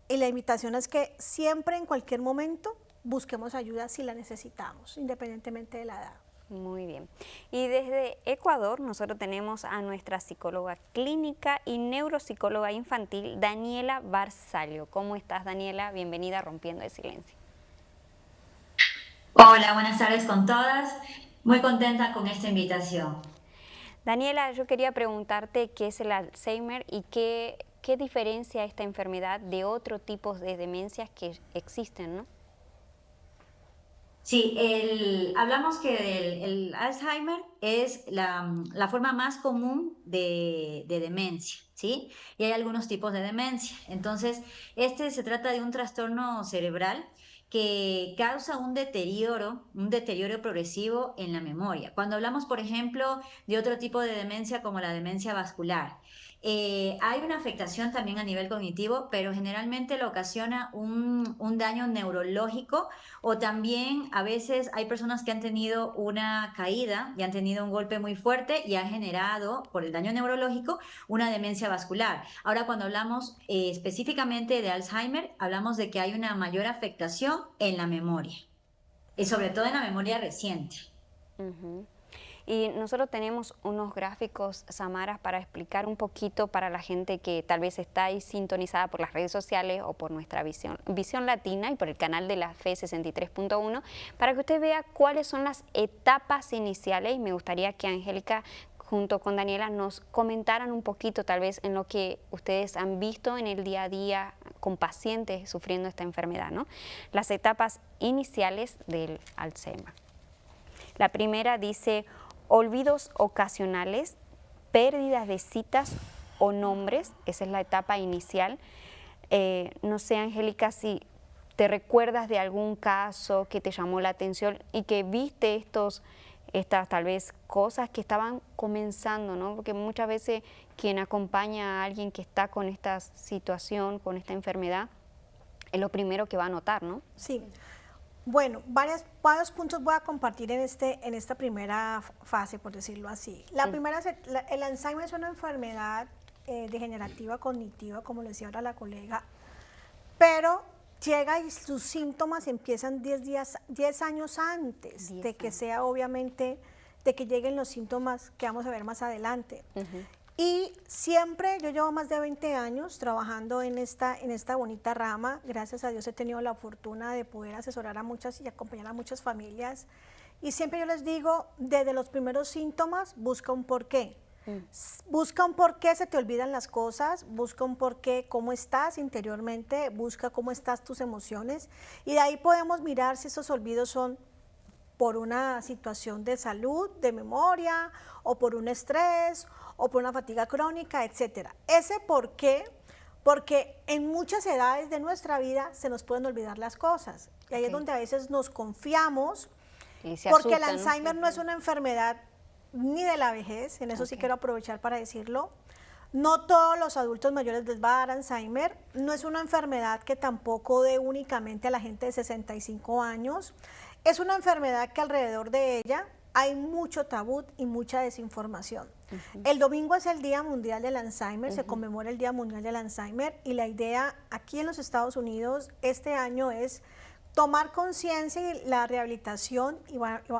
Y la invitación es que siempre, en cualquier momento, busquemos ayuda si la necesitamos, independientemente de la edad. Muy bien. Y desde Ecuador nosotros tenemos a nuestra psicóloga clínica y neuropsicóloga infantil, Daniela Barsalio. ¿Cómo estás, Daniela? Bienvenida a Rompiendo el Silencio. Hola, buenas tardes con todas. Muy contenta con esta invitación. Daniela, yo quería preguntarte qué es el Alzheimer y qué diferencia esta enfermedad de otros tipos de demencias que existen, ¿no? Sí, hablamos que el Alzheimer es la forma más común de demencia, ¿sí? Y hay algunos tipos de demencia. Entonces, este se trata de un trastorno cerebral que causa un deterioro progresivo en la memoria. Cuando hablamos, por ejemplo, de otro tipo de demencia como la demencia vascular, hay una afectación también a nivel cognitivo, pero generalmente lo ocasiona un daño neurológico o también a veces hay personas que han tenido una caída y han tenido un golpe muy fuerte y ha generado, por el daño neurológico, una demencia vascular. Ahora, cuando hablamos específicamente de Alzheimer, hablamos de que hay una mayor afectación en la memoria y sobre todo en la memoria reciente. Uh-huh. Y nosotros tenemos unos gráficos, Samaras, para explicar un poquito para la gente que tal vez está ahí sintonizada por las redes sociales o por nuestra Visión Latina y por el canal de la Fe 63.1, para que usted vea cuáles son las etapas iniciales. Y me gustaría que Angélica, junto con Daniela, nos comentaran un poquito tal vez en lo que ustedes han visto en el día a día con pacientes sufriendo esta enfermedad, ¿no? Las etapas iniciales del Alzheimer. La primera dice: olvidos ocasionales, pérdidas de citas o nombres, esa es la etapa inicial. No sé, Angélica, si te recuerdas de algún caso que te llamó la atención y que viste estas tal vez cosas que estaban comenzando, ¿no? Porque muchas veces quien acompaña a alguien que está con esta situación, con esta enfermedad, es lo primero que va a notar, ¿no? Sí. Bueno, varios puntos voy a compartir en esta primera fase, por decirlo así. La primera, el Alzheimer es una enfermedad degenerativa cognitiva, como le decía ahora la colega, pero llega y sus síntomas empiezan 10 años antes de que sea, obviamente, de que lleguen los síntomas que vamos a ver más adelante. Y siempre, yo llevo más de 20 años trabajando en esta bonita rama. Gracias a Dios he tenido la fortuna de poder asesorar a muchas y acompañar a muchas familias. Y siempre yo les digo, desde los primeros síntomas, busca un porqué. Busca un porqué, se te olvidan las cosas, busca un porqué, cómo estás interiormente, busca cómo estás tus emociones. Y de ahí podemos mirar si esos olvidos son por una situación de salud, de memoria, o por un estrés, o por una fatiga crónica, etcétera. Ese por qué, porque en muchas edades de nuestra vida se nos pueden olvidar las cosas. Y ahí es donde a veces nos confiamos, porque el Alzheimer no es una enfermedad ni de la vejez, en eso sí quiero aprovechar para decirlo. No todos los adultos mayores les va a dar Alzheimer, no es una enfermedad que tampoco dé únicamente a la gente de 65 años, es una enfermedad que alrededor de ella hay mucho tabú y mucha desinformación. El domingo es el Día Mundial del Alzheimer, se conmemora el Día Mundial del Alzheimer y la idea aquí en los Estados Unidos este año es tomar conciencia y la rehabilitación y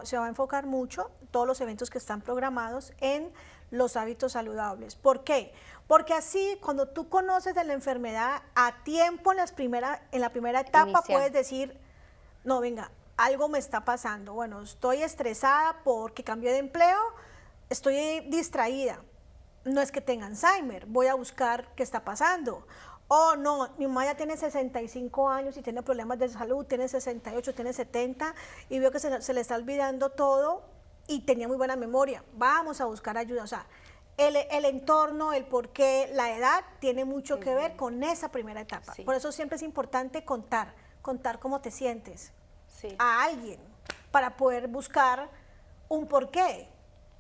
se va a enfocar mucho todos los eventos que están programados en los hábitos saludables. ¿Por qué? Porque así cuando tú conoces de la enfermedad a tiempo en la primera etapa puedes decir, no, venga, algo me está pasando. Bueno, estoy estresada porque cambié de empleo, estoy distraída. No es que tenga Alzheimer, voy a buscar qué está pasando. Oh, no, mi mamá ya tiene 65 años y tiene problemas de salud, tiene 68, tiene 70 y veo que se le está olvidando todo y tenía muy buena memoria. Vamos a buscar ayuda. O sea, el entorno, el porqué, la edad tiene mucho que ver con esa primera etapa. Por eso siempre es importante contar cómo te sientes a alguien para poder buscar un porqué.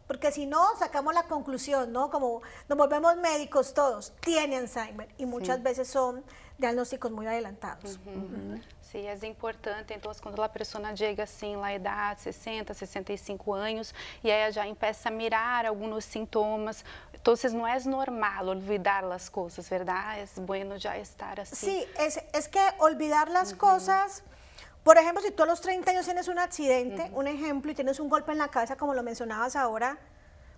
Porque si no, sacamos la conclusión, ¿no? Como nos volvemos médicos todos, tiene Alzheimer y muchas veces son diagnósticos muy adelantados. Sim, é importante, então, quando a pessoa chega assim, na idade 60, 65 anos, e aí já começa a mirar alguns sintomas, Entonces no es normal olvidar las cosas, ¿verdad? Es bueno ya estar así. Sí, es que olvidar las cosas, por ejemplo, si tú a los 30 años tienes un accidente, un ejemplo, y tienes un golpe en la cabeza, como lo mencionabas ahora,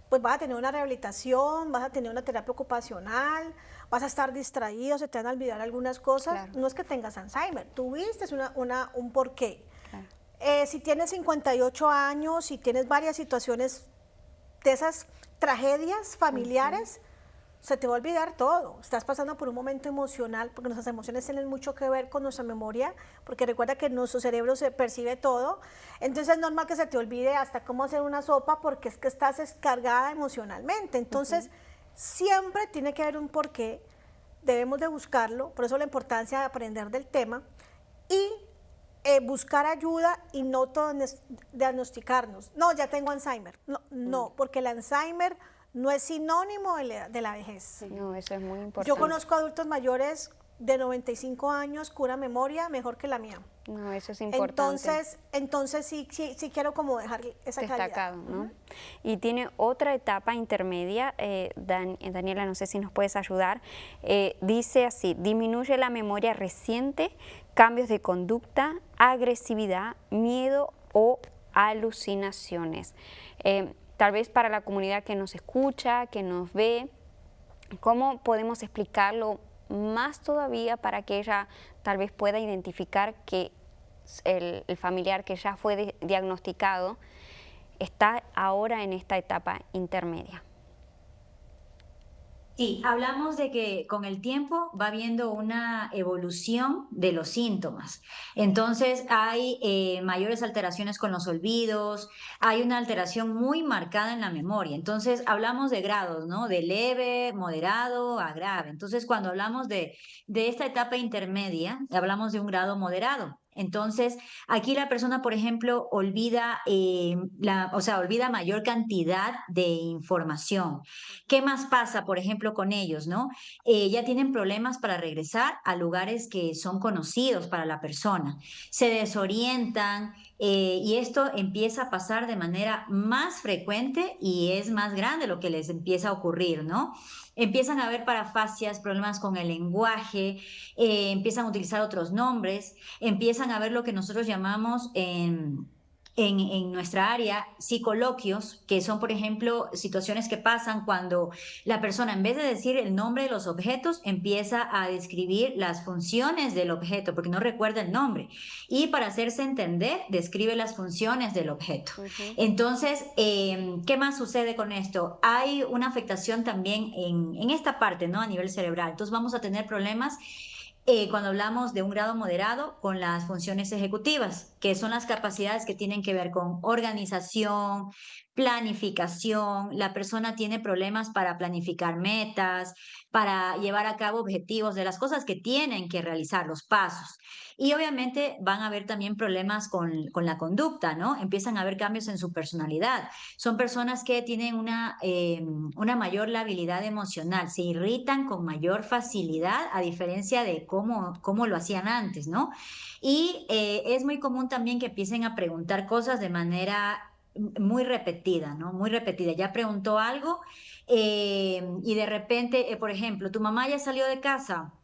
pues vas a tener una rehabilitación, vas a tener una terapia ocupacional, vas a estar distraído, se te van a olvidar algunas cosas. Claro. No es que tengas Alzheimer, tuviste un porqué. Claro. Si tienes 58 años, si tienes varias situaciones de esas tragedias familiares, se te va a olvidar todo. Estás pasando por un momento emocional, porque nuestras emociones tienen mucho que ver con nuestra memoria, porque recuerda que nuestro cerebro se percibe todo. Entonces es normal que se te olvide hasta cómo hacer una sopa, porque es que estás descargada emocionalmente. Entonces siempre tiene que haber un porqué, debemos de buscarlo, por eso la importancia de aprender del tema y buscar ayuda y no diagnosticarnos. No, ya tengo Alzheimer. No, no, porque el Alzheimer no es sinónimo de la vejez. No, eso es muy importante. Yo conozco adultos mayores de 95 años con una memoria mejor que la mía. No, eso es importante. Entonces sí quiero como dejar esa Destacado, claridad. ¿no? Y tiene otra etapa intermedia, Daniela, no sé si nos puedes ayudar, dice así: disminuye la memoria reciente, cambios de conducta, agresividad, miedo o alucinaciones. Tal vez para la comunidad que nos escucha, que nos ve, ¿cómo podemos explicarlo más todavía para que ella tal vez pueda identificar que el familiar que ya fue diagnosticado está ahora en esta etapa intermedia? Sí, hablamos de que con el tiempo va habiendo una evolución de los síntomas. Entonces hay mayores alteraciones con los olvidos, hay una alteración muy marcada en la memoria. Entonces hablamos de grados, ¿no? De leve, moderado a grave. Entonces cuando hablamos de esta etapa intermedia, hablamos de un grado moderado. Entonces, aquí la persona, por ejemplo, olvida, olvida mayor cantidad de información. ¿Qué más pasa, por ejemplo, con ellos, no? Ya tienen problemas para regresar a lugares que son conocidos para la persona. Se desorientan y esto empieza a pasar de manera más frecuente y es más grande lo que les empieza a ocurrir, ¿no? Empiezan a haber parafasias, problemas con el lenguaje, empiezan a utilizar otros nombres, empiezan a ver lo que nosotros llamamos en nuestra área psicoloquios, que son, por ejemplo, situaciones que pasan cuando la persona, en vez de decir el nombre de los objetos, empieza a describir las funciones del objeto, porque no recuerda el nombre. Y para hacerse entender, describe las funciones del objeto. Entonces, ¿qué más sucede con esto? Hay una afectación también en esta parte, ¿no? A nivel cerebral. Entonces, vamos a tener problemas cuando hablamos de un grado moderado con las funciones ejecutivas, que son las capacidades que tienen que ver con organización, planificación. La persona tiene problemas para planificar metas, para llevar a cabo objetivos de las cosas que tienen que realizar, los pasos. Y obviamente van a haber también problemas con la conducta, ¿no? Empiezan a haber cambios en su personalidad. Son personas que tienen una mayor labilidad emocional, se irritan con mayor facilidad a diferencia de cómo lo hacían antes, ¿no? Y es muy común también que empiecen a preguntar cosas de manera muy repetida, ¿no? Muy repetida. Ya preguntó algo y de repente, por ejemplo, ¿tu mamá ya salió de casa?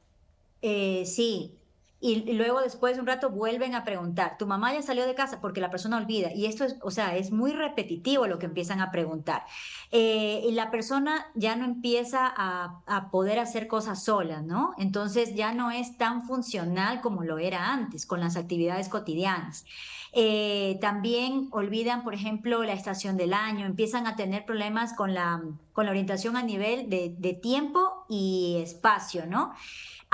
Sí. Y luego después de un rato vuelven a preguntar, ¿tu mamá ya salió de casa? Porque la persona olvida. Y esto es, o sea, es muy repetitivo lo que empiezan a preguntar. Y la persona ya no empieza a poder hacer cosas sola, ¿no? Entonces ya no es tan funcional como lo era antes con las actividades cotidianas. También olvidan, por ejemplo, la estación del año, empiezan a tener problemas con la orientación a nivel de tiempo y espacio, ¿no?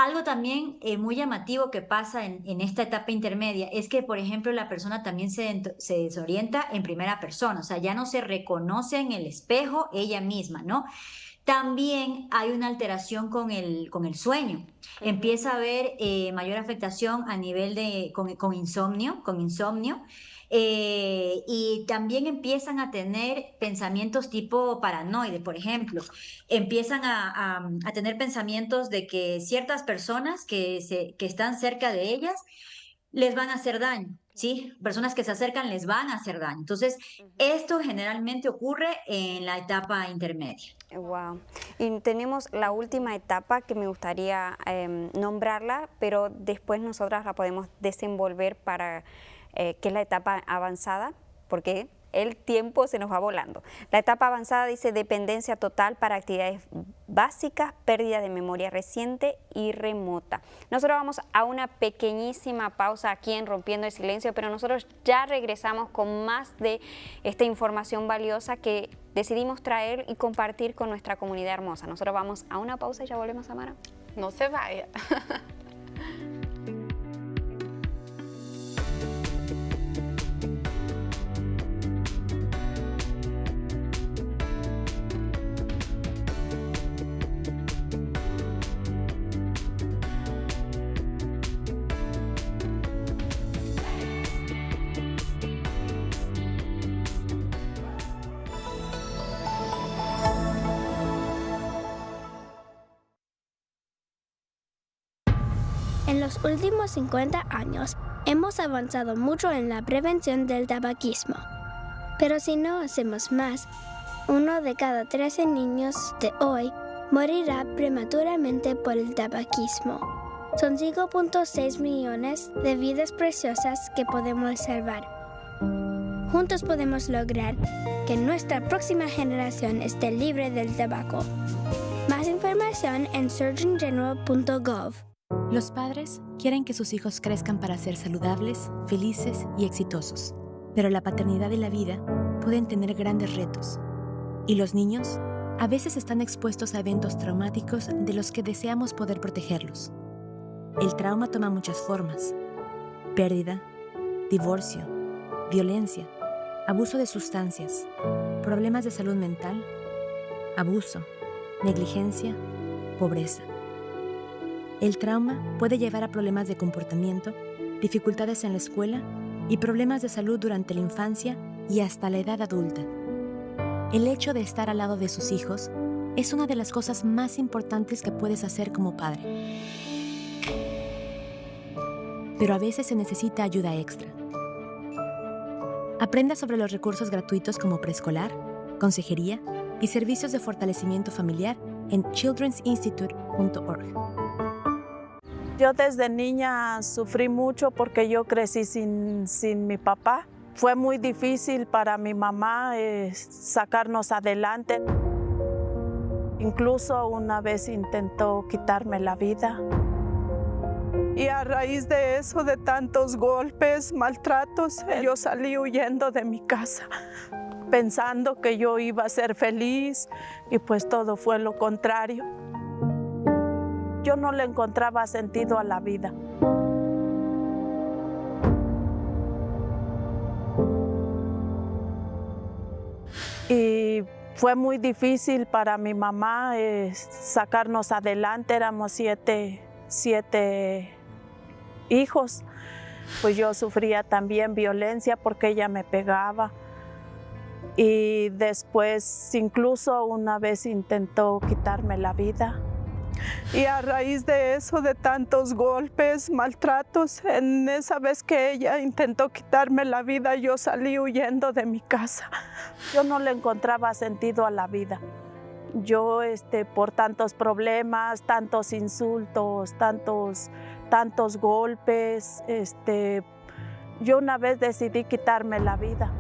Algo también muy llamativo que pasa en esta etapa intermedia es que, por ejemplo, la persona también se desorienta en primera persona, o sea, ya no se reconoce en el espejo ella misma, ¿no? También hay una alteración con el sueño. Empieza a haber mayor afectación a nivel con insomnio. Y también empiezan a tener pensamientos tipo paranoide, por ejemplo. Empiezan a tener pensamientos de que ciertas personas que están cerca de ellas les van a hacer daño, ¿sí? Personas que se acercan les van a hacer daño. Entonces, esto generalmente ocurre en la etapa intermedia. Wow. Y tenemos la última etapa que me gustaría nombrarla, pero después nosotras la podemos desenvolver para que es la etapa avanzada, porque el tiempo se nos va volando. La etapa avanzada dice dependencia total para actividades básicas, pérdida de memoria reciente y remota. Nosotros vamos a una pequeñísima pausa aquí en Rompiendo el Silencio, pero nosotros ya regresamos con más de esta información valiosa que decidimos traer y compartir con nuestra comunidad hermosa. Nosotros vamos a una pausa y ya volvemos, Samara. No se vaya. En los últimos 50 años, hemos avanzado mucho en la prevención del tabaquismo. Pero si no hacemos más, 1 de cada 13 niños de hoy morirá prematuramente por el tabaquismo. Son 5.6 millones de vidas preciosas que podemos salvar. Juntos podemos lograr que nuestra próxima generación esté libre del tabaco. Más información en surgeongeneral.gov. Los padres quieren que sus hijos crezcan para ser saludables, felices y exitosos. Pero la paternidad y la vida pueden tener grandes retos. Y los niños a veces están expuestos a eventos traumáticos de los que deseamos poder protegerlos. El trauma toma muchas formas: pérdida, divorcio, violencia, abuso de sustancias, problemas de salud mental, abuso, negligencia, pobreza. El trauma puede llevar a problemas de comportamiento, dificultades en la escuela y problemas de salud durante la infancia y hasta la edad adulta. El hecho de estar al lado de sus hijos es una de las cosas más importantes que puedes hacer como padre. Pero a veces se necesita ayuda extra. Aprenda sobre los recursos gratuitos como preescolar, consejería y servicios de fortalecimiento familiar en children'sinstitute.org. Yo desde niña sufrí mucho porque yo crecí sin mi papá. Fue muy difícil para mi mamá sacarnos adelante. Incluso una vez intentó quitarme la vida. Y a raíz de eso, de tantos golpes, maltratos, yo salí huyendo de mi casa, pensando que yo iba a ser feliz, y pues todo fue lo contrario. Yo no le encontraba sentido a la vida. Y fue muy difícil para mi mamá sacarnos adelante. Éramos siete hijos. Pues yo sufría también violencia porque ella me pegaba. Y después incluso una vez intentó quitarme la vida. Y a raíz de eso, de tantos golpes, maltratos, en esa vez que ella intentó quitarme la vida, yo salí huyendo de mi casa. Yo no le encontraba sentido a la vida. Yo, por tantos problemas, tantos insultos, tantos golpes, yo una vez decidí quitarme la vida.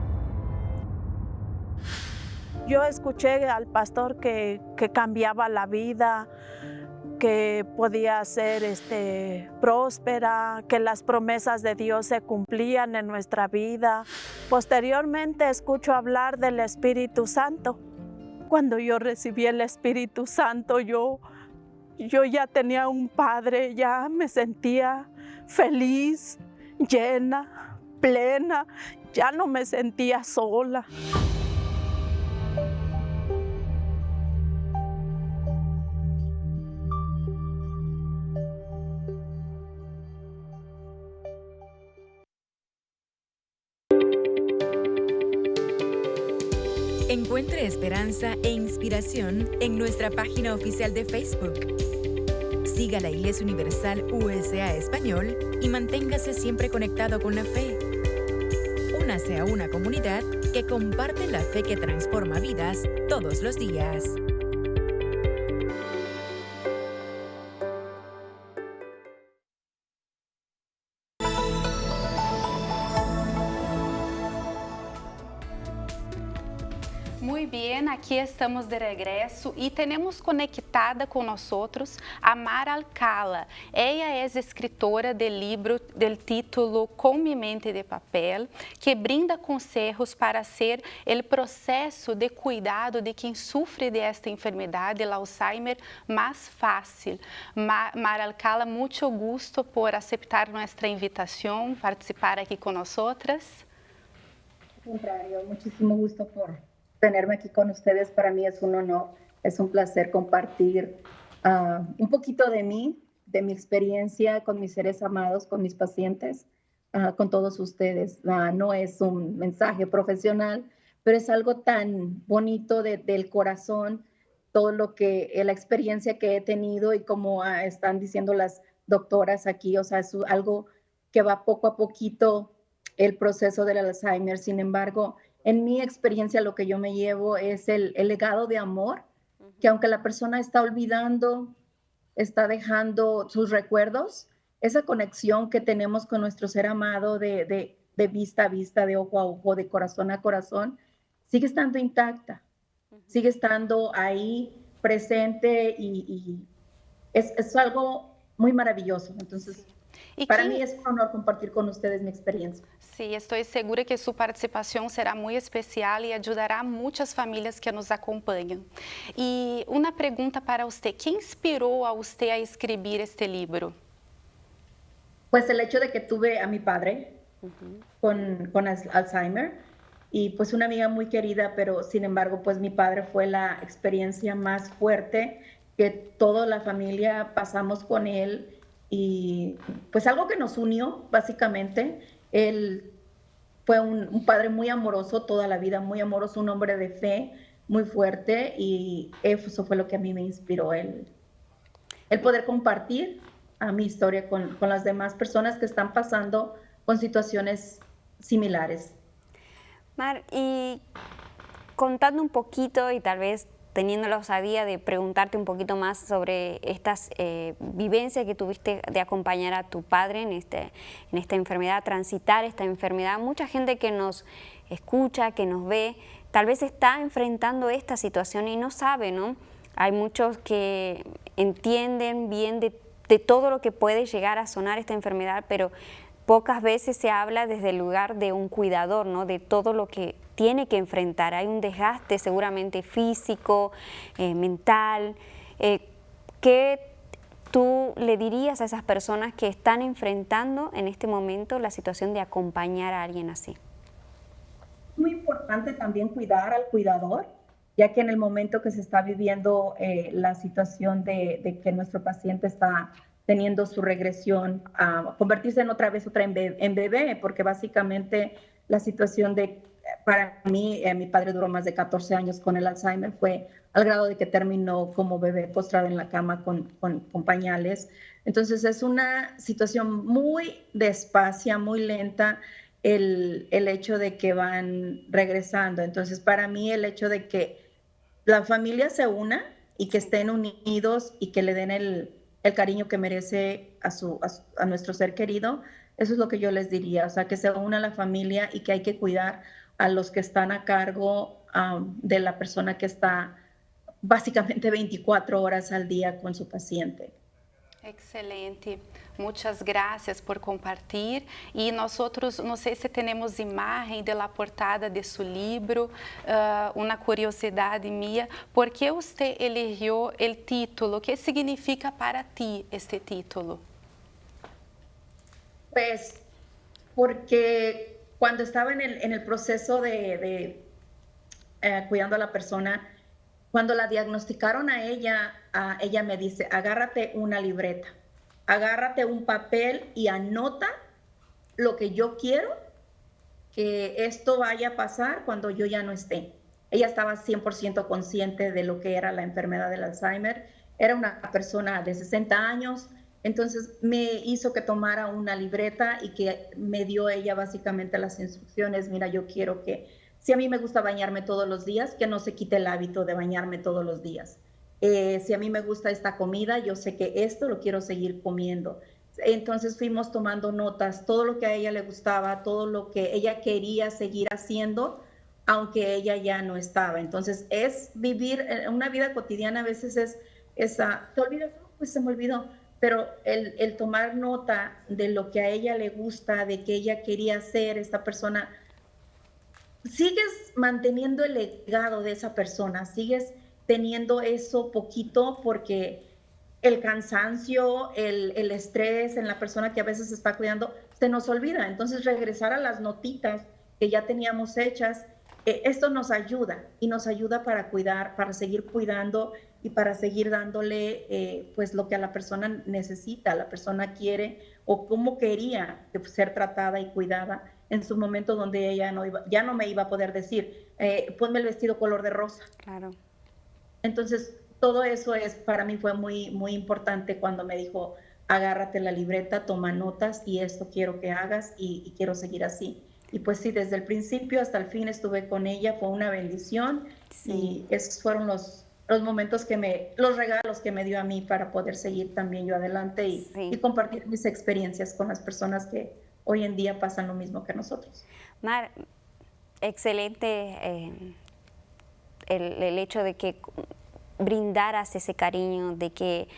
Yo escuché al pastor que cambiaba la vida, que podía ser próspera, que las promesas de Dios se cumplían en nuestra vida. Posteriormente escucho hablar del Espíritu Santo. Cuando yo recibí el Espíritu Santo, yo ya tenía un Padre, ya me sentía feliz, llena, plena, ya no me sentía sola. Encuentre esperanza e inspiración en nuestra página oficial de Facebook. Siga la Iglesia Universal USA Español y manténgase siempre conectado con la fe. Únase a una comunidad que comparte la fe que transforma vidas todos los días. Muy bien, aquí estamos de regreso y tenemos conectada con nosotros a Mara Alcala. Ella es escritora del libro del título Con mi mente de papel, que brinda consejos para hacer el proceso de cuidado de quien sufre de esta enfermedad, el Alzheimer, más fácil. Mara Alcala, mucho gusto por aceptar nuestra invitación, participar aquí con nosotras. Al contrario, muchísimo gusto por tenerme aquí con ustedes. Para mí es un honor, es un placer compartir un poquito de mí, de mi experiencia con mis seres amados, con mis pacientes, con todos ustedes. No es un mensaje profesional, pero es algo tan bonito del corazón, todo lo que, la experiencia que he tenido y como están diciendo las doctoras aquí, o sea, es algo que va poco a poquito el proceso del Alzheimer. Sin embargo, en mi experiencia lo que yo me llevo es el legado de amor, que aunque la persona está olvidando, está dejando sus recuerdos, esa conexión que tenemos con nuestro ser amado de vista a vista, de ojo a ojo, de corazón a corazón, sigue estando intacta, sigue estando ahí presente y es algo muy maravilloso. Entonces, para mí es un honor compartir con ustedes mi experiencia. Sí, estoy segura que su participación será muy especial y ayudará a muchas familias que nos acompañan. Y una pregunta para usted, ¿qué inspiró a usted a escribir este libro? Pues el hecho de que tuve a mi padre con Alzheimer y pues una amiga muy querida, pero sin embargo pues mi padre fue la experiencia más fuerte que toda la familia pasamos con él. Y pues algo que nos unió, básicamente. Él fue un padre muy amoroso toda la vida, muy amoroso, un hombre de fe muy fuerte, y eso fue lo que a mí me inspiró, el poder compartir mi historia con las demás personas que están pasando con situaciones similares. Mar, y contando un poquito y tal vez teniendo la osadía de preguntarte un poquito más sobre estas vivencias que tuviste de acompañar a tu padre en esta enfermedad, transitar esta enfermedad. Mucha gente que nos escucha, que nos ve, tal vez está enfrentando esta situación y no sabe, ¿no? Hay muchos que entienden bien de todo lo que puede llegar a sonar esta enfermedad, pero pocas veces se habla desde el lugar de un cuidador, ¿no? De todo lo que tiene que enfrentar. Hay un desgaste seguramente físico, mental. ¿Qué tú le dirías a esas personas que están enfrentando en este momento la situación de acompañar a alguien así? Muy importante también cuidar al cuidador, ya que en el momento que se está viviendo la situación de que nuestro paciente está teniendo su regresión a convertirse en otra en bebé, porque básicamente la situación para mí, mi padre duró más de 14 años con el Alzheimer, fue al grado de que terminó como bebé postrado en la cama con pañales. Entonces es una situación muy despacia, muy lenta, el hecho de que van regresando. Entonces para mí el hecho de que la familia se una y que estén unidos y que le den el cariño que merece a nuestro ser querido, eso es lo que yo les diría, o sea, que se una la familia y que hay que cuidar a los que están a cargo de la persona que está básicamente 24 horas al día con su paciente. Excelente, muchas gracias por compartir. Y nosotros, no sé si tenemos imagen de la portada de su libro, una curiosidad mía, ¿por qué usted eligió el título? ¿Qué significa para ti este título? Pues porque cuando estaba en el proceso de cuidando a la persona, cuando la diagnosticaron a ella me dice, agárrate una libreta, agárrate un papel y anota lo que yo quiero que esto vaya a pasar cuando yo ya no esté. Ella estaba 100% consciente de lo que era la enfermedad del Alzheimer era una persona de 60 años, entonces me hizo que tomara una libreta y que me dio ella básicamente las instrucciones. Mira, yo quiero que, si a mí me gusta bañarme todos los días, que no se quite el hábito de bañarme todos los días. Si a mí me gusta esta comida, yo sé que esto lo quiero seguir comiendo. Entonces fuimos tomando notas, todo lo que a ella le gustaba, todo lo que ella quería seguir haciendo, aunque ella ya no estaba. Entonces es vivir una vida cotidiana, a veces es esa, ¿te olvidas? Pues se me olvidó. Pero el tomar nota de lo que a ella le gusta, de que ella quería ser esta persona, sigues manteniendo el legado de esa persona, sigues teniendo eso poquito porque el cansancio, el estrés en la persona que a veces está cuidando, se nos olvida. Entonces regresar a las notitas que ya teníamos hechas, esto nos ayuda y nos ayuda para cuidar, para seguir cuidando y para seguir dándole pues lo que a la persona necesita, la persona quiere o cómo quería ser tratada y cuidada en su momento donde ella ya no me iba a poder decir, ponme el vestido color de rosa. Claro. Entonces, todo eso para mí fue muy, muy importante cuando me dijo, agárrate la libreta, toma notas y esto quiero que hagas y quiero seguir así. Y pues sí, desde el principio hasta el fin estuve con ella, fue una bendición y esos fueron los momentos los regalos que me dio a mí para poder seguir también yo adelante y compartir mis experiencias con las personas que hoy en día pasan lo mismo que nosotros. Mar, excelente el hecho de que brindaras ese cariño, de que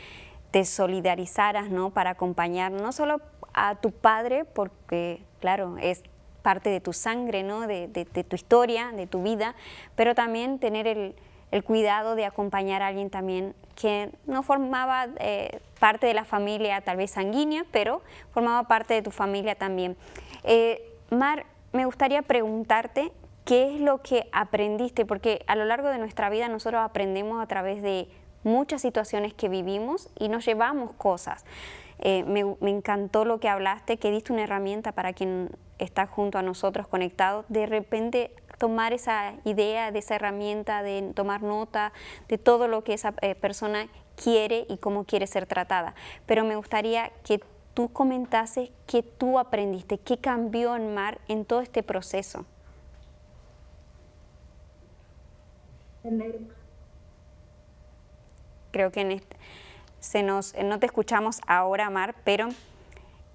te solidarizaras, ¿no? Para acompañar no solo a tu padre, porque claro, es parte de tu sangre, ¿no? de tu historia, de tu vida, pero también tener el cuidado de acompañar a alguien también que no formaba parte de la familia tal vez sanguínea, pero formaba parte de tu familia también. Mar, me gustaría preguntarte qué es lo que aprendiste, porque a lo largo de nuestra vida nosotros aprendemos a través de muchas situaciones que vivimos y nos llevamos cosas. Me encantó lo que hablaste, que diste una herramienta para quien está junto a nosotros conectado, de repente tomar esa idea, de esa herramienta, de tomar nota de todo lo que esa persona quiere y cómo quiere ser tratada. Pero me gustaría que tú comentases qué tú aprendiste, qué cambió en Mar en todo este proceso. Creo que no te escuchamos ahora, Mar, pero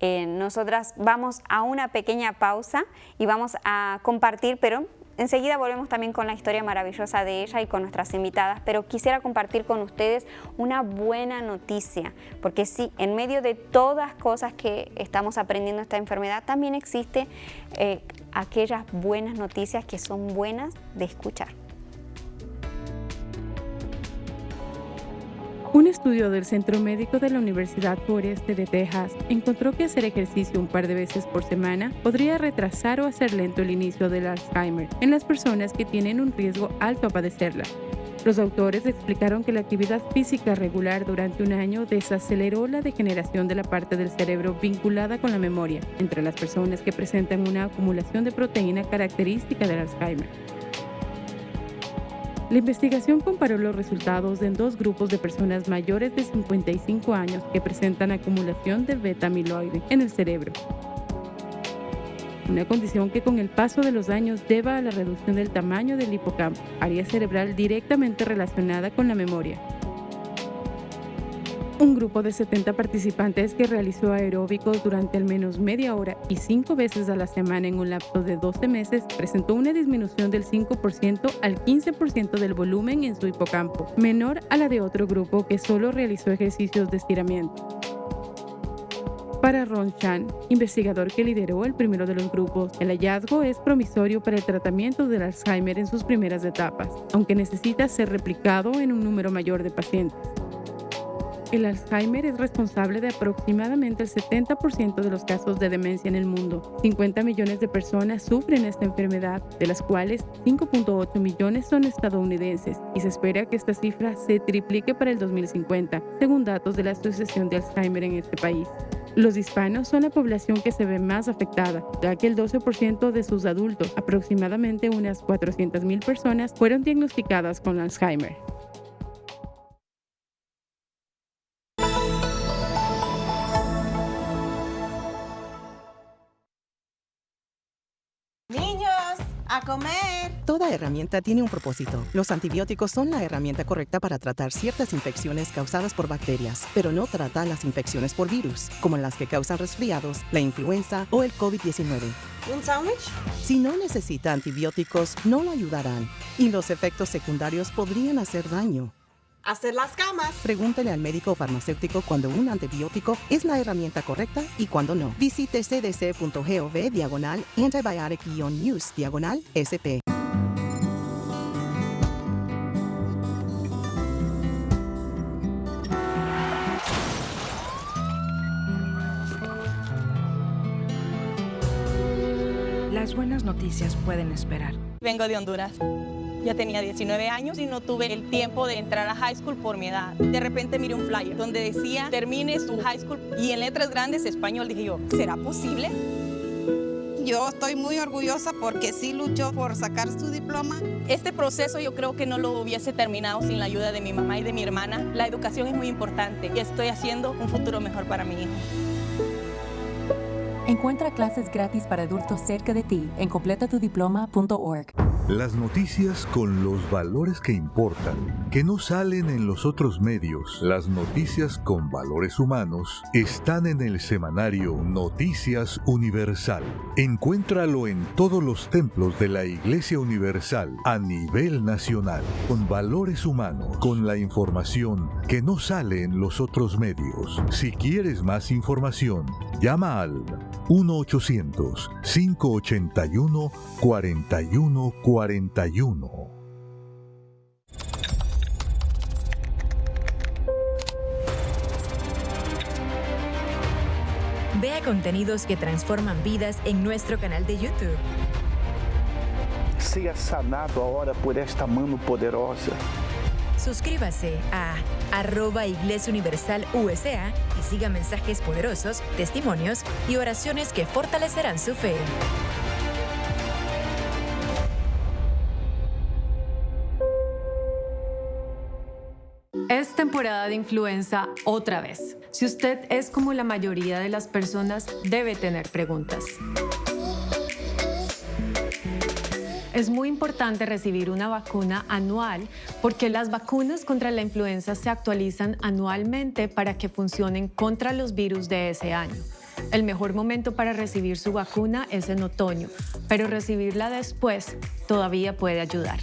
nosotras vamos a una pequeña pausa y vamos a compartir, pero enseguida volvemos también con la historia maravillosa de ella y con nuestras invitadas, pero quisiera compartir con ustedes una buena noticia, porque sí, en medio de todas cosas que estamos aprendiendo esta enfermedad, también existe aquellas buenas noticias que son buenas de escuchar. Un estudio del Centro Médico de la Universidad Oeste de Texas encontró que hacer ejercicio un par de veces por semana podría retrasar o hacer lento el inicio del Alzheimer en las personas que tienen un riesgo alto a padecerla. Los autores explicaron que la actividad física regular durante un año desaceleró la degeneración de la parte del cerebro vinculada con la memoria entre las personas que presentan una acumulación de proteína característica del Alzheimer. La investigación comparó los resultados en dos grupos de personas mayores de 55 años que presentan acumulación de beta-amiloide en el cerebro, una condición que con el paso de los años lleva a la reducción del tamaño del hipocampo, área cerebral directamente relacionada con la memoria. Un grupo de 70 participantes que realizó aeróbicos durante al menos media hora y 5 veces a la semana en un lapso de 12 meses presentó una disminución del 5% al 15% del volumen en su hipocampo, menor a la de otro grupo que solo realizó ejercicios de estiramiento. Para Ron Chan, investigador que lideró el primero de los grupos, el hallazgo es promisorio para el tratamiento del Alzheimer en sus primeras etapas, aunque necesita ser replicado en un número mayor de pacientes. El Alzheimer es responsable de aproximadamente el 70% de los casos de demencia en el mundo. 50 millones de personas sufren esta enfermedad, de las cuales 5.8 millones son estadounidenses, y se espera que esta cifra se triplique para el 2050, según datos de la Asociación de Alzheimer en este país. Los hispanos son la población que se ve más afectada, ya que el 12% de sus adultos, aproximadamente unas 400,000 personas, fueron diagnosticadas con Alzheimer. Niños, a comer. Toda herramienta tiene un propósito. Los antibióticos son la herramienta correcta para tratar ciertas infecciones causadas por bacterias, pero no trata las infecciones por virus, como las que causan resfriados, la influenza o el COVID-19. ¿Un sándwich? Si no necesita antibióticos, no lo ayudarán y los efectos secundarios podrían hacer daño. Hacer las camas. Pregúntele al médico o farmacéutico cuando un antibiótico es la herramienta correcta y cuando no. Visite cdc.gov/antibiotic-use/SP. Las buenas noticias pueden esperar. Vengo de Honduras. Ya tenía 19 años y no tuve el tiempo de entrar a high school por mi edad. De repente miré un flyer donde decía, termine su high school, y en letras grandes español. Dije yo, ¿será posible? Yo estoy muy orgullosa porque sí luchó por sacar su diploma. Este proceso yo creo que no lo hubiese terminado sin la ayuda de mi mamá y de mi hermana. La educación es muy importante y estoy haciendo un futuro mejor para mi hijo. Encuentra clases gratis para adultos cerca de ti en completatudiploma.org. Las noticias con los valores que importan, que no salen en los otros medios. Las noticias con valores humanos están en el semanario Noticias Universal. Encuéntralo en todos los templos de la Iglesia Universal a nivel nacional. Con valores humanos, con la información que no sale en los otros medios. Si quieres más información, llama al 1-800-581-4141. Vea contenidos que transforman vidas en nuestro canal de YouTube. Sea sanado ahora por esta mano poderosa. Suscríbase a @Iglesia Universal USA y siga mensajes poderosos, testimonios y oraciones que fortalecerán su fe. Es temporada de influenza otra vez. Si usted es como la mayoría de las personas, debe tener preguntas. Es muy importante recibir una vacuna anual porque las vacunas contra la influenza se actualizan anualmente para que funcionen contra los virus de ese año. El mejor momento para recibir su vacuna es en otoño, pero recibirla después todavía puede ayudar.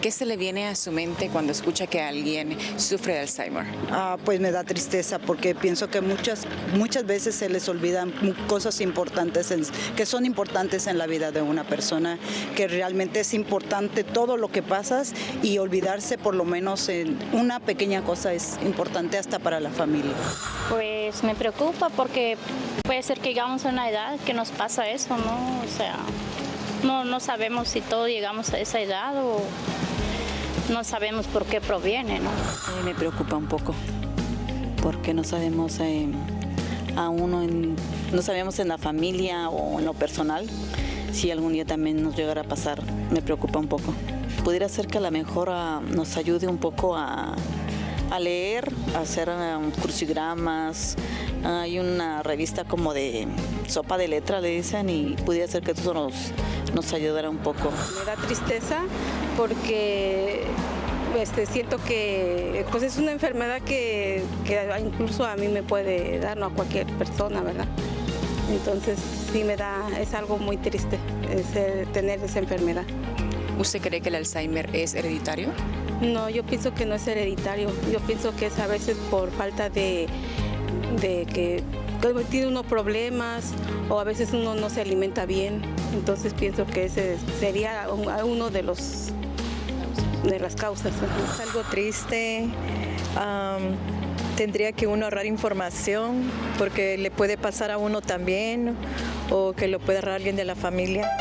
¿Qué se le viene a su mente cuando escucha que alguien sufre de Alzheimer? Pues me da tristeza porque pienso que muchas veces se les olvidan cosas importantes, que son importantes en la vida de una persona, que realmente es importante todo lo que pasas y olvidarse por lo menos en una pequeña cosa es importante hasta para la familia. Pues me preocupa porque puede ser que llegamos a una edad que nos pasa eso, ¿no? O sea, no sabemos si todos llegamos a esa edad o no sabemos por qué proviene, ¿no? Me preocupa un poco porque no sabemos no sabemos en la familia o en lo personal si algún día también nos llegara a pasar. Me preocupa un poco. Pudiera ser que a lo mejor nos ayude un poco a leer, a hacer crucigramas. Hay una revista como de sopa de letra, le dicen, y pudiera ser que eso nos ayudara un poco. Me da tristeza porque siento que pues es una enfermedad que incluso a mí me puede dar, no a cualquier persona, ¿verdad? Entonces sí es algo muy triste tener esa enfermedad. ¿Usted cree que el Alzheimer es hereditario? No, yo pienso que no es hereditario. Yo pienso que es a veces por falta de que tiene unos problemas o a veces uno no se alimenta bien. Entonces pienso que ese sería uno de las causas. Es algo triste. Tendría que uno ahorrar información porque le puede pasar a uno también o que lo puede ahorrar alguien de la familia.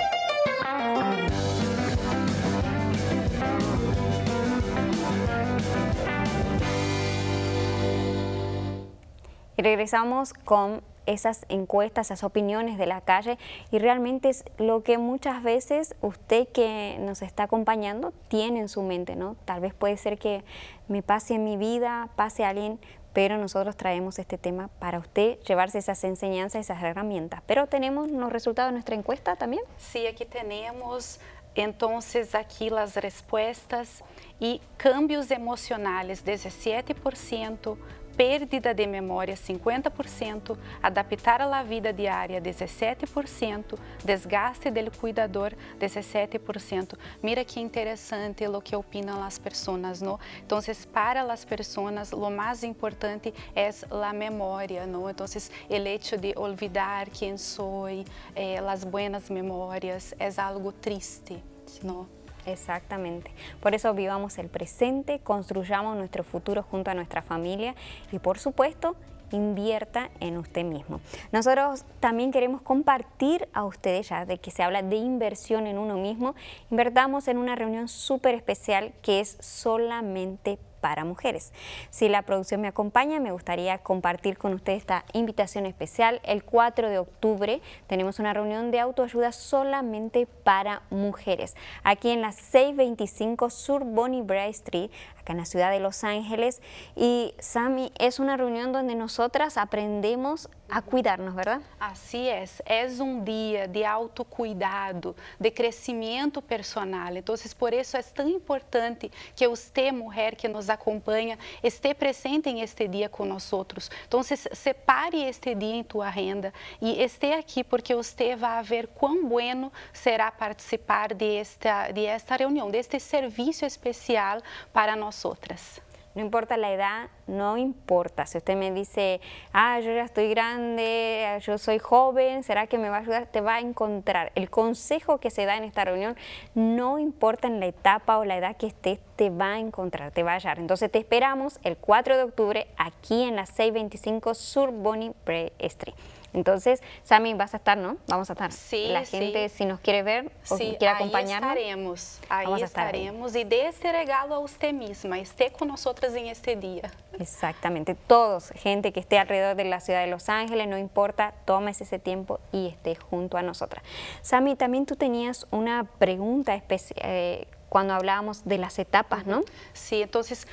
Y regresamos con esas encuestas, esas opiniones de la calle, y realmente es lo que muchas veces usted que nos está acompañando tiene en su mente, ¿no? Tal vez puede ser que me pase en mi vida, pase a alguien, pero nosotros traemos este tema para usted llevarse esas enseñanzas, esas herramientas. Pero tenemos los resultados de nuestra encuesta también. Sí, aquí tenemos entonces aquí las respuestas y cambios emocionales 17%, pérdida de memória 50%, adaptar a la vida diária 17%, desgaste del cuidador 17%. Mira que interessante lo que opinam as pessoas, não? Então, para as pessoas, o mais importante é a memória, não? Então, o hecho de olvidar quem sou, as buenas memórias, é algo triste, não? Exactamente. Por eso vivamos el presente, construyamos nuestro futuro junto a nuestra familia y, por supuesto, invierta en usted mismo. Nosotros también queremos compartir a ustedes, ya de que se habla de inversión en uno mismo, invertamos en una reunión súper especial que es solamente para mujeres. Si la producción me acompaña, me gustaría compartir con ustedes esta invitación especial. El 4 de octubre tenemos una reunión de autoayuda solamente para mujeres, aquí en la 625 Sur Bonnie Brae Street, acá en la ciudad de Los Ángeles. Y Sami, es una reunión donde nosotras aprendemos a cuidarnos, ¿verdad? Así es día de autocuidado, de crescimento personal. Entonces, por eso es tan importante que usted, mujer que nos acompanha, esté presente en este día con nosotros. Entonces, separe este día en tu agenda y esté aquí porque usted va a ver cuán bueno será participar de esta reunión, de este servicio especial para nosotras. No importa la edad, no importa. Si usted me dice, yo ya estoy grande, yo soy joven, ¿será que me va a ayudar? Te va a encontrar. El consejo que se da en esta reunión, no importa en la etapa o la edad que estés, te va a encontrar, te va a hallar. Entonces te esperamos el 4 de octubre aquí en la 625 Sur Bonnie Brae Street. Entonces, Sami, vas a estar, ¿no? Vamos a estar. Sí, la gente, si nos quiere ver o quiere acompañarnos. Ahí estaremos. Y dé este regalo a usted misma. Esté con nosotras en este día. Exactamente. Todos, gente que esté alrededor de la ciudad de Los Ángeles, no importa, tómese ese tiempo y esté junto a nosotras. Sami, también tú tenías una pregunta especial cuando hablábamos de las etapas, ¿no? Sí, entonces,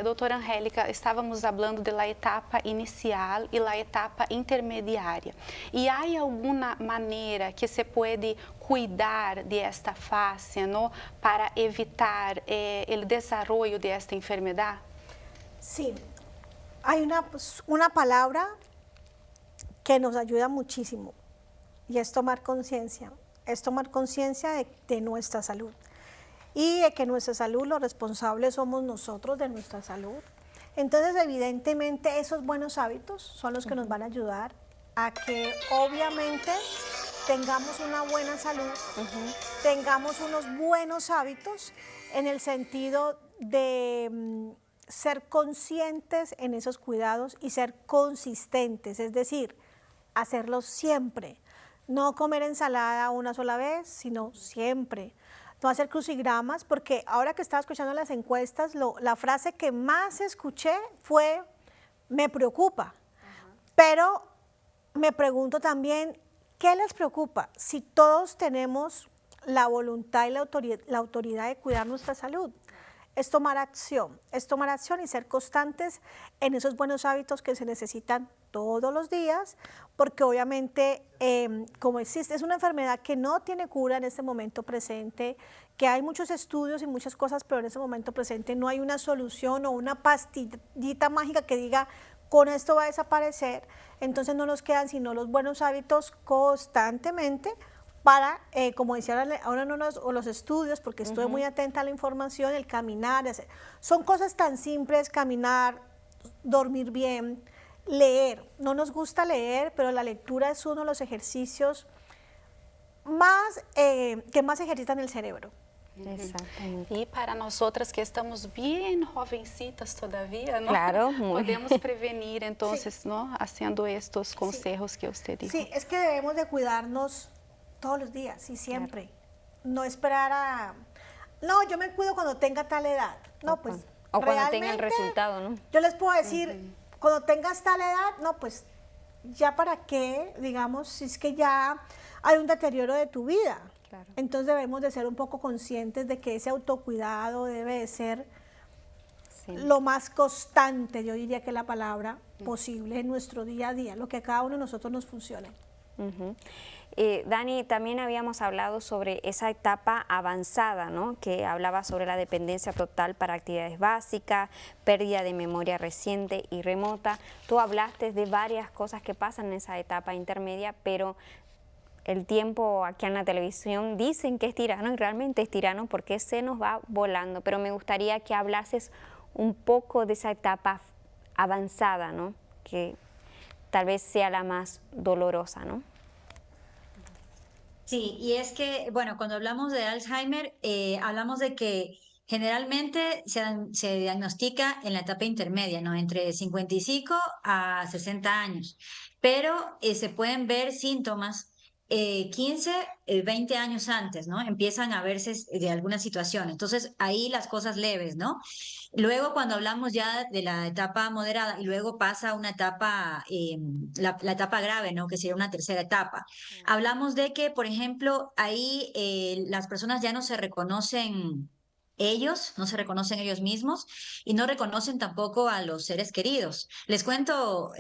doutora Angélica, estábamos hablando de la etapa inicial y la etapa intermediaria. ¿Y hay alguna manera que se puede cuidar de esta fase, ¿no? Para evitar el desarrollo de esta enfermedad? Sí, hay una palabra que nos ayuda muchísimo y es tomar conciencia. Es tomar conciencia de nuestra salud. Y de que nuestra salud, los responsables somos nosotros de nuestra salud. Entonces, evidentemente, esos buenos hábitos son los que nos van a ayudar a que, obviamente, tengamos una buena salud, tengamos unos buenos hábitos en el sentido de ser conscientes en esos cuidados y ser consistentes, es decir, hacerlos siempre. No comer ensalada una sola vez, sino siempre. No hacer crucigramas, porque ahora que estaba escuchando las encuestas, la frase que más escuché fue, me preocupa. Pero me pregunto también, ¿qué les preocupa? Si todos tenemos la voluntad y la autoridad de cuidar nuestra salud. Es tomar acción y ser constantes en esos buenos hábitos que se necesitan todos los días, porque obviamente como existe, es una enfermedad que no tiene cura en este momento presente, que hay muchos estudios y muchas cosas, pero en este momento presente no hay una solución o una pastillita mágica que diga, con esto va a desaparecer. Entonces no nos quedan sino los buenos hábitos constantemente para, como decían ahora los estudios, porque estuve muy atenta a la información, el caminar, son cosas tan simples, caminar, dormir bien, leer. No nos gusta leer, pero la lectura es uno de los ejercicios que más ejercitan el cerebro. Exactamente. Y para nosotras que estamos bien jovencitas todavía, ¿no? Claro, podemos prevenir entonces, sí, ¿no? Haciendo estos consejos que usted dijo. Sí, es que debemos de cuidarnos todos los días y siempre. Claro. No esperar a... No, yo me cuido cuando tenga tal edad. No, pues o cuando tenga el resultado, ¿no? Yo les puedo decir, cuando tengas tal edad, no, pues ya para qué, digamos, si es que ya hay un deterioro de tu vida. Claro. Entonces debemos de ser un poco conscientes de que ese autocuidado debe de ser lo más constante, yo diría que la palabra posible en nuestro día a día, lo que a cada uno de nosotros nos funcione. Dani, también habíamos hablado sobre esa etapa avanzada, ¿no? Que hablaba sobre la dependencia total para actividades básicas, pérdida de memoria reciente y remota. Tú hablaste de varias cosas que pasan en esa etapa intermedia, pero el tiempo aquí en la televisión dicen que es tirano y realmente es tirano porque se nos va volando, pero me gustaría que hablases un poco de esa etapa avanzada, ¿no? Que tal vez sea la más dolorosa, ¿no? Sí, y es que, bueno, cuando hablamos de Alzheimer, hablamos de que generalmente se diagnostica en la etapa intermedia, ¿no? Entre 55 a 60 años, pero se pueden ver síntomas 15, 20 años antes, ¿no? Empiezan a verse de alguna situación. Entonces, ahí las cosas leves, ¿no? Luego, cuando hablamos ya de la etapa moderada y luego pasa a una etapa, la etapa grave, ¿no? Que sería una tercera etapa. Hablamos de que, por ejemplo, ahí las personas ya no se reconocen no se reconocen ellos mismos y no reconocen tampoco a los seres queridos. Les cuento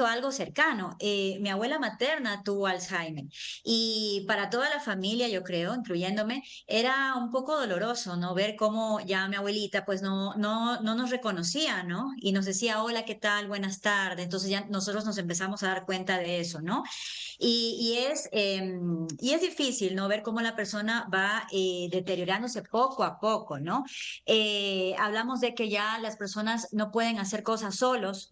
algo cercano. Mi abuela materna tuvo Alzheimer y para toda la familia, yo creo, incluyéndome, era un poco doloroso, ¿no? Ver cómo ya mi abuelita pues no nos reconocía, ¿no? Y nos decía, hola, ¿qué tal? Buenas tardes. Entonces ya nosotros nos empezamos a dar cuenta de eso, ¿no? Y es difícil, ¿no? Ver cómo la persona va deteriorándose poco a poco, ¿no? Hablamos de que ya las personas no pueden hacer cosas solos,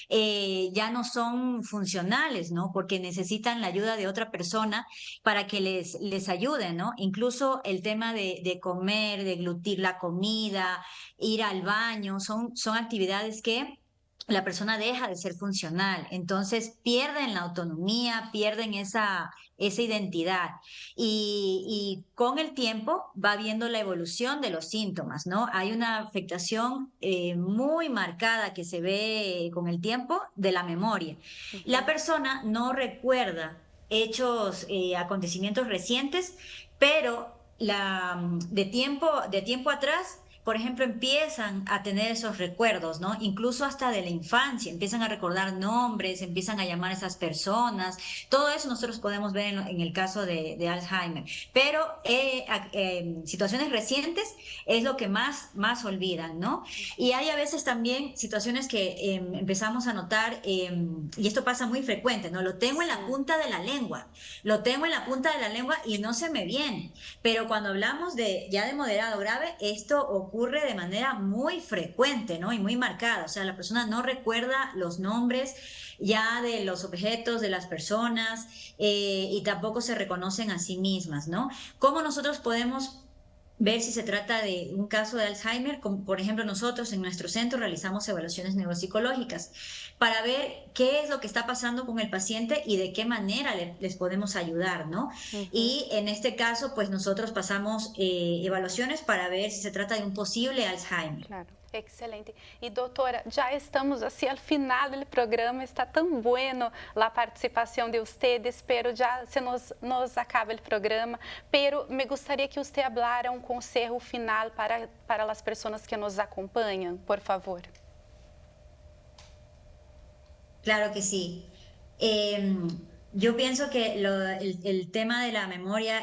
ya no son funcionales, ¿no? Porque necesitan la ayuda de otra persona para que les ayude, ¿no? Incluso el tema de comer, de glutir la comida, ir al baño, son actividades que la persona deja de ser funcional, entonces pierden la autonomía, pierden esa identidad y con el tiempo va viendo la evolución de los síntomas, ¿no? Hay una afectación muy marcada que se ve con el tiempo de la memoria. La persona no recuerda hechos, acontecimientos recientes, pero de tiempo atrás, por ejemplo, empiezan a tener esos recuerdos, ¿no? Incluso hasta de la infancia, empiezan a recordar nombres, empiezan a llamar a esas personas. Todo eso nosotros podemos ver en el caso de Alzheimer. Pero situaciones recientes es lo que más olvidan, ¿no? Y hay a veces también situaciones que empezamos a notar, y esto pasa muy frecuente, ¿no? Lo tengo en la punta de la lengua, y no se me viene. Pero cuando hablamos ya de moderado grave, esto ocurre de manera muy frecuente, ¿no? Y muy marcada, o sea, la persona no recuerda los nombres ya de los objetos, de las personas, y tampoco se reconocen a sí mismas, ¿no? ¿Cómo nosotros podemos ver si se trata de un caso de Alzheimer? Como por ejemplo, nosotros en nuestro centro realizamos evaluaciones neuropsicológicas para ver qué es lo que está pasando con el paciente y de qué manera les podemos ayudar, ¿no? Y en este caso, pues nosotros pasamos evaluaciones para ver si se trata de un posible Alzheimer. Claro. Excelente. E doutora, já estamos assim ao final do programa, está tão bueno a participação de ustedes, pero já se nos acaba o programa, pero me gostaria que você hablara um conselho final para as pessoas que nos acompanham, por favor. Claro que sí. Yo pienso que el tema de la memoria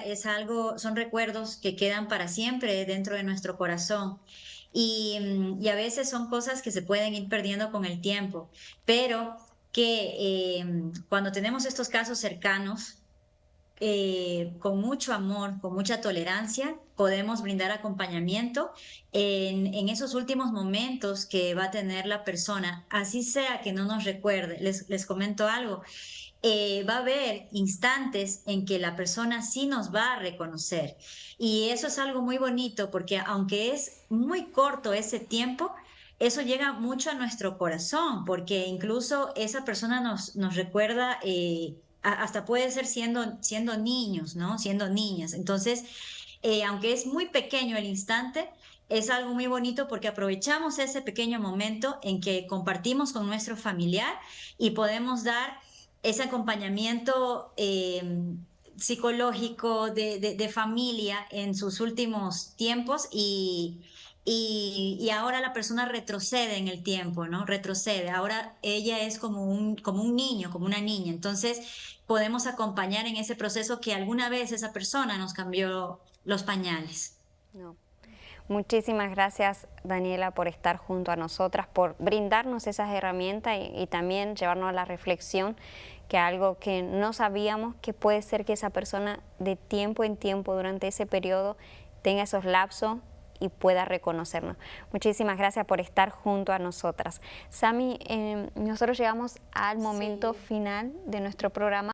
son recuerdos que quedan para siempre dentro de nuestro corazón. Y a veces son cosas que se pueden ir perdiendo con el tiempo, pero que cuando tenemos estos casos cercanos, con mucho amor, con mucha tolerancia, podemos brindar acompañamiento en esos últimos momentos que va a tener la persona, así sea que no nos recuerde. Les comento algo. Va a haber instantes en que la persona sí nos va a reconocer. Y eso es algo muy bonito porque aunque es muy corto ese tiempo, eso llega mucho a nuestro corazón porque incluso esa persona nos recuerda, hasta puede ser siendo niños, ¿no? Siendo niñas. Entonces, aunque es muy pequeño el instante, es algo muy bonito porque aprovechamos ese pequeño momento en que compartimos con nuestro familiar y podemos dar ese acompañamiento psicológico de familia en sus últimos tiempos y ahora la persona retrocede en el tiempo, ¿no? Retrocede. Ahora ella es como un niño, como una niña. Entonces podemos acompañar en ese proceso que alguna vez esa persona nos cambió los pañales. No. Muchísimas gracias, Daniela, por estar junto a nosotras, por brindarnos esas herramientas y también llevarnos a la reflexión que algo que no sabíamos, que puede ser que esa persona de tiempo en tiempo durante ese periodo tenga esos lapsos y pueda reconocernos. Muchísimas gracias por estar junto a nosotras. Sami, nosotros llegamos al momento final de nuestro programa.